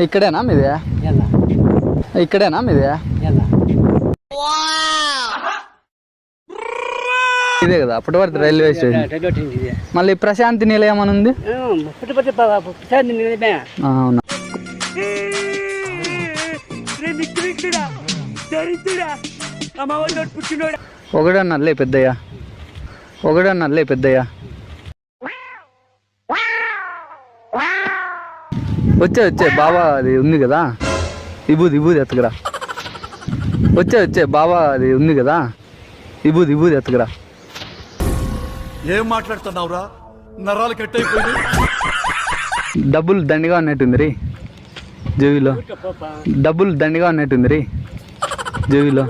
ఇక్కడేనా మీది? ఇక్కడేనా మీది? ఇదే కదా పుట్టపర్తి రైల్వే స్టేషన్. మళ్ళీ ప్రశాంతి నిలయం అని ఉంది. అవునా? ఒకడన్నర్లే పెద్దయ్య, ఒకడన్నర్లే పెద్దయ్య. వచ్చే బాబా అది ఉంది కదా, విభూది ఎత్తుకురా. వచ్చే బాబా అది ఉంది కదా, విభూది ఎత్తుకురా. ఏం మాట్లాడుతున్నావురా? నరాలు కట్ అయిపోయింది. డబ్బులు దండిగా ఉన్నట్టుంది రీ జేబులో, డబ్బులు దండిగా ఉన్నట్టుంది రీ జేబులో.